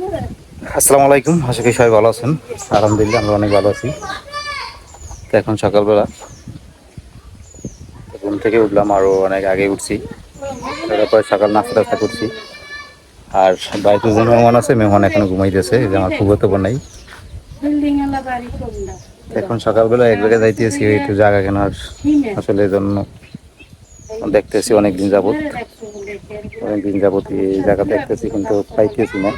আসসালামু আলাইকুম, আশা করি সবাই ভালো আছেন। আলহামদুলিল্লাহ আমরা অনেক ভালো আছি। তো এখন সকালবেলা ঘুম থেকে উঠলাম, আরও অনেক আগে উঠছি। তারপরে সকাল নাস্তা টাস্তা করছি। আর বাড়িতে যে মেহমান আছে, মেহমান এখনো ঘুমাইতেছে, যে আমার ফুফাতো বোন নাই। এখন সকালবেলা এক জায়গায় যাইতেছি একটু জায়গা কেনার, আসলে এই জন্য দেখতেছি অনেকদিন যাবত এই জায়গা দেখতেছি, কিন্তু পাইতেছি না।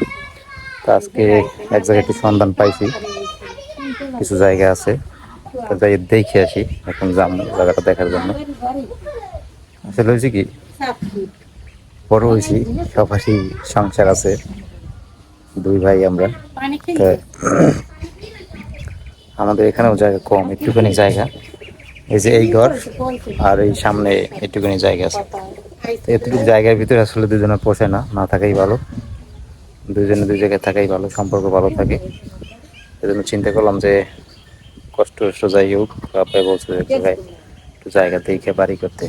তো আজকে এক জায়গায় একটু সন্ধান পাইছি, কিছু জায়গা আছে, তো যাই দেখে আসি। এখন যাম জায়গাটা দেখার জন্য। আসলে হয়েছে কি, বড় হয়েছি, সবারই সংসার আছে, দুই ভাই আমরা। তো আমাদের এখানেও জায়গা কম, একটুখানি জায়গা, এই যে এই ঘর আর এই সামনে একটুখানি জায়গা আছে। তো এতটুকু জায়গার ভিতরে আসলে দুজনে পোষে না, না থাকাই ভালো। দুজনে দুই জায়গায় থাকাই ভালো, সম্পর্ক ভালো থাকে। এজন্য চিন্তা করলাম যে কষ্ট যাই হোক, বাপাই বলছে যে একটু জায়গা দেখে বাড়ি করতে।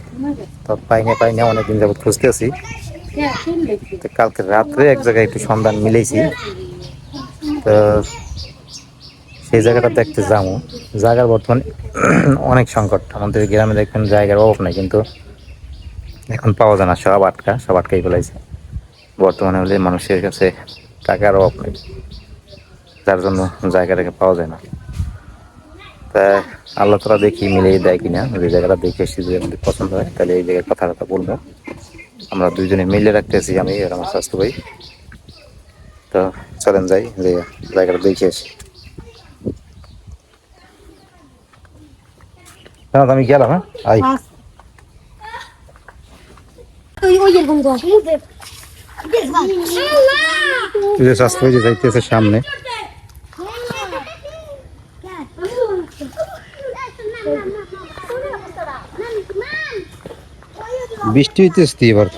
তো পাই না অনেকদিন যাবত খুঁজতেছি। তো কালকে রাত্রে এক জায়গায় একটু সন্ধান মিলেছি। তো সেই জায়গাটা দেখতে যাবো। জায়গার বর্তমানে অনেক সংকট, আমাদের গ্রামে দেখবেন জায়গার অভাব নাই, কিন্তু এখন পাওয়া যায় না, সব আটকাই ফেলাইছে। বর্তমানে হলে মানুষের কাছে টাকার অভাব নেই, যার জন্য জায়গাটাকে পাওয়া যায় না। তা আল্লাহ তালা দেখি মিলিয়ে দেয় কিনা, যে জায়গাটা দেখে এসেছি, যদি আমাদের পছন্দ হয় তাহলে এই জায়গায় কথা বলবো। আমরা দুইজনে মিলে রাখতেছি, আমি আর আমার স্বাস্থ্য ভাই। তো চলেন যাই, যে জায়গাটা দেখে আসি। আমি গেলাম, হ্যাঁ আই। স্বাস্থ্য ভাই যে যাইতেছে সামনে। বৃষ্টি হইতেছে এবার।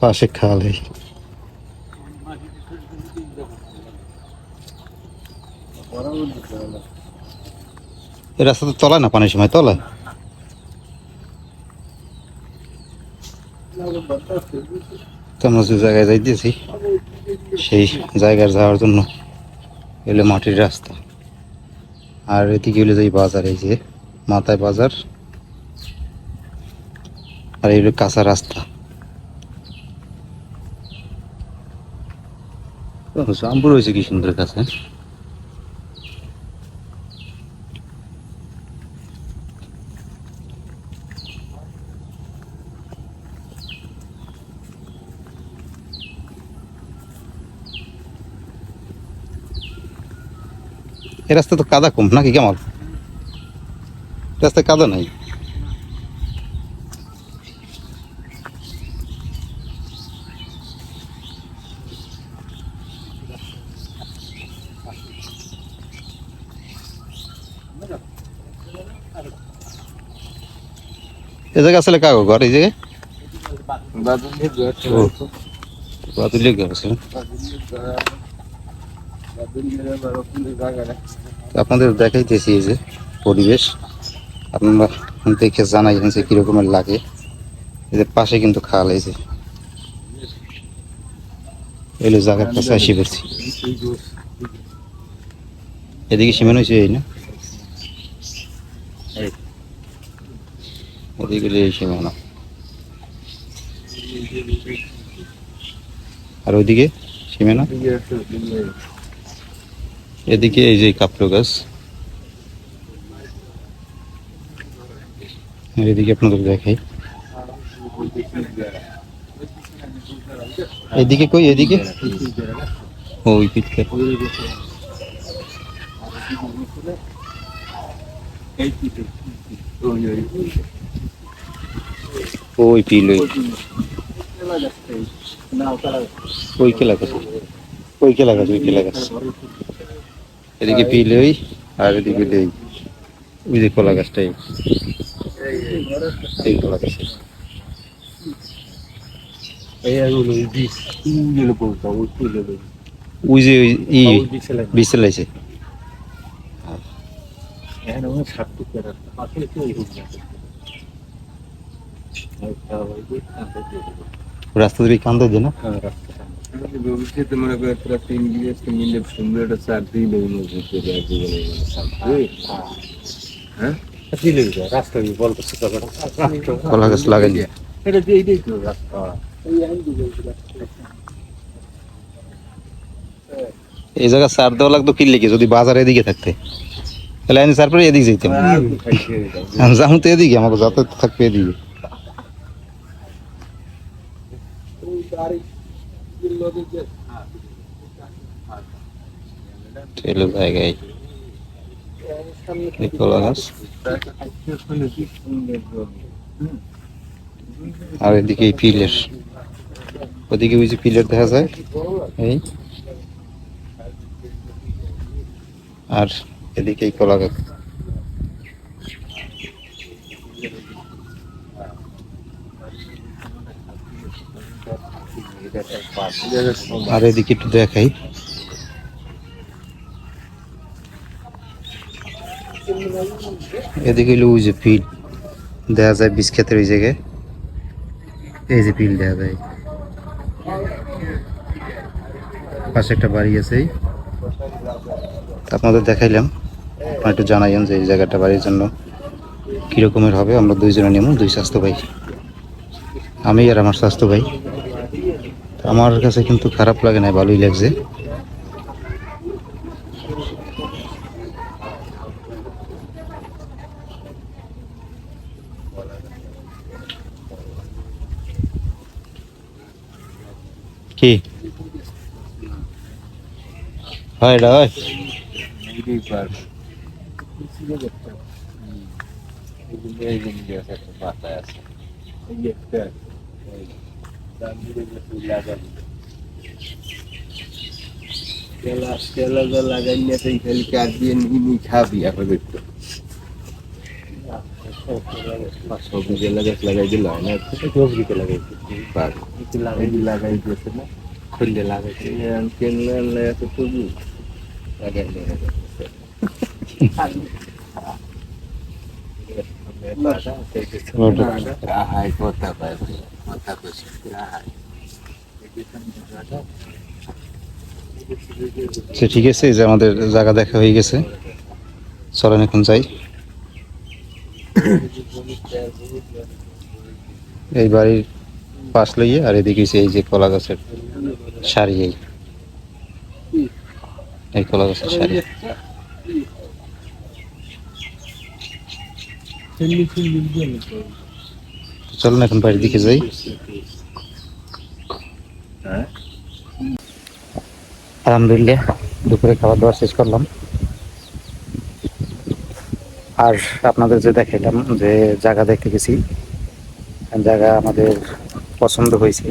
পাশে খাল, এই রাস্তা তো তলায় না, পানির সময় তলায়। তো আমরা যে জায়গায় যাইতেছি, সেই জায়গায় যাওয়ার জন্য এলো মাটির রাস্তা। আর এদিকে হলে যাই বাজার, এই যে মাথায় বাজার, আর এই কাঁচা রাস্তা। জাম্বুর হয়েছে কি সুন্দর কাছে। এই রাস্তা তো কাদা কম নাকি কেমন? রাস্তায় কাদা নাই। এ জায়গা আসলে কাগো ঘর, এই জায়গায় বাদুলিয়া ঘর আছে। আপনাদের দেখাইতেছি এই যে পরিবেশ, আপনারা দেখে জানাইছেন যে কিরকমের লাগে। এদের পাশে কিন্তু খাল, এই যে এলো জায়গার কাছে আসি পড়ছি। এদিকে সীমানা হয়েছে এই না, এদিকে এই সীমানা, আর ওইদিকে সীমানা। এদিকে এই যে কাপড় গাছ, এদিকে আপনাদের দেখাই। এদিকে কই, এদিকে ওই পিঠটা, ওই পিল ওই কেলা গাছ, ওই কেলা গাছ, ওই কেলা গাছ। এদিকে পিল ওই, আর এদিকে ওই যে কলা গাছটাই, এই কলা গাছ। ওই যে বিচে লাইছে। রাস্তা দিয়ে কান্দে দিয়ে না। ভবিষ্যতে মনে করে তোরা 3 মিলে সুন্দর একটা চার দিন হ্যাঁ রাস্তা বল করছে কলা গাছ লাগাই দিয়ে এটা দিয়ে এইটাই তো রাস্তা। এই জায়গা সার দেওয়া লাগতো কি লেগে, যদি বাজার এদিকে থাকতে তাহলে আমি সার পরে এদিকে যাইতাম। যাবো তো এদিকে, আমাকে যাতায়াত থাকবে এদিকে। এলো জায়গায় কলা গাছ, আর এদিকে এই পিলের, ওদিকে ওই যে পিলার দেখা যায় এই, আর এদিকে এই কলা গাছ। আর এদিকে একটু দেখাই, এদিকে হলো ওই যে ফিল দেখা যায় বীজ ক্ষেতের ওই জায়গায়, এই যে ফিল দেখা যায়, পাশে একটা বাড়ি আছে। আপনাদের দেখাইলাম, আপনারা একটু জানাইন যে এই জায়গাটা বাড়ির জন্য কীরকমের হবে। আমরা দুইজনে নেব, দুই স্বাস্থ্য ভাই, আমি আর আমার স্বাস্থ্য ভাই। আমার কাছে কিন্তু খারাপ লাগে না, ভালোই লাগছে। কি হয় এটা হয় লাগাই না খালি কাজ দিয়ে নিয়ে খাবি এখন একটু সবজি গাছ লাগাই দিল না, সবজিতে লাগাইছি লাগাই দিয়েছে না, খুললে লাগাইছে কেনলে এত সবজি লাগাই কথা পায় কথা কইছে ঠিক আছে, এই যে আমাদের জায়গা দেখা হয়ে গেছে, চলেন এখন যাই। এই বাড়ির পাশ লইয়ে, আর এদিকে এই যে কলা গাছের সারি, এই কলা গাছের সারি। চলেন এখন বাড়ির দিকে যাই। আলহামদুলিল্লাহ দুপুরে খাবার দাবার শেষ করলাম, আর আপনাদের যে দেখাইলাম যে জায়গা দেখতে গেছি, জায়গা আমাদের পছন্দ হয়েছে।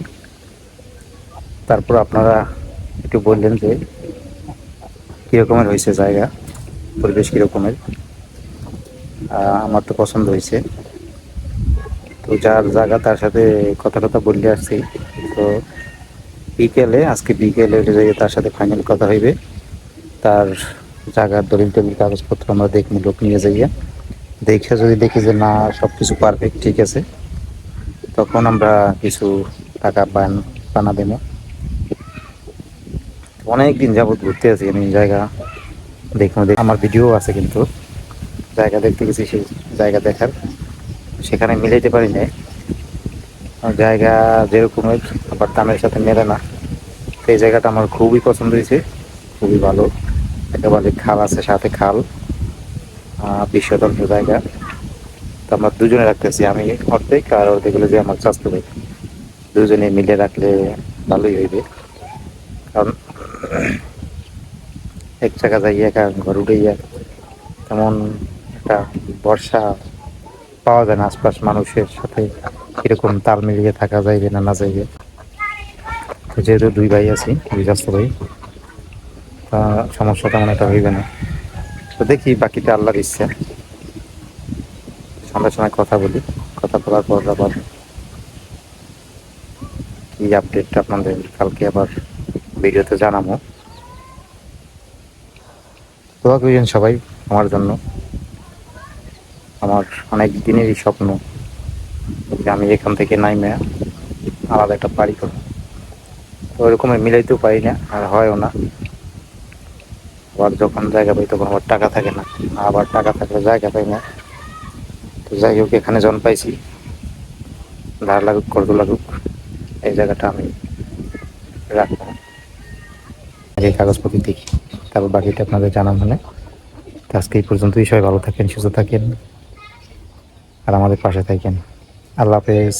তারপর আপনারা একটু বললেন যে কীরকমের হয়েছে জায়গা, পরিবেশ কীরকমের। আমার তো পছন্দ হয়েছে, তো যার জায়গা তার সাথে কথা বললে আসছি। তো আজকে বিকেলে তার সাথে ফাইনাল কথা হইবে, তার জায়গার দলিল টলিল কাগজপত্র আমরা দেখবো, লোক নিয়ে যাইয়া দেখে যদি দেখি যে না সব কিছু পারফেক্ট ঠিক আছে, তখন আমরা কিছু টাকা পানা দেবো। অনেক দিন যাবত ঘুরতে আছি আমি জায়গা দেখবো, আমার ভিডিও আছে কিন্তু জায়গা দেখতে গেছি, সেই জায়গা দেখার সেখানে মিলাইতে পারি না, জায়গা যেরকমের আবার দামের সাথে মেলে না। সেই জায়গাটা আমার খুবই পছন্দ হয়েছে, খুবই ভালো, একেবারে খাল আছে, সাথে খাল, বিশ্বতন্ত্র জায়গা। তো আমরা দুজনে রাখতেছি, আমি অর্ধেক আর অর্ধেক হলো যে আমার স্বাস্থ্য ভাই, দুজনে মিলে রাখলে ভালোই হইবে। কারণ এক জায়গা যাই একা ঘর উঠেইয়া তেমন একটা বর্ষা পাওয়া যায় না, আশপাশ মানুষের সাথে এরকম তাল মিলিয়ে থাকা যাইবে না যাইবে। তো যেহেতু দুই ভাই আছি, দুই স্বাস্থ্য ভাই, তা সমস্যা তেমন একটা হইবে না। তো দেখি বাকিটা আল্লাহর ইচ্ছা, সন্ধ্যার সময় কথা বলি, কথা বলার পর আবার কি আপডেটটা আপনাদের কালকে আবার ভিডিওতে জানাবো। দোয়া করেন সবাই আমার জন্য। আমার অনেক দিনেরই স্বপ্ন যে আমি এখান থেকে নাইমে আলাদা একটা বাড়ি করবো। তো ওরকম মিলাইতেও পারি না, আর হয়ও না। আবার যখন জায়গা পাই তখন আবার টাকা থাকে না, আবার টাকা থাকলে জায়গা পাই না। তো যাই হোক, এখানে জন পাইছি, ধার লাগুক কর্জ লাগুক, এই জায়গাটা আমি রাখবো। আগে কাগজপত্র দেখি, তারপর বাকিটা আপনাদের জানা মানে। তো আজকে এই পর্যন্তই। সবাই ভালো থাকেন, সুস্থ থাকেন, আর আমাদের পাশে থাকেন। আল্লাহ হাফেজ।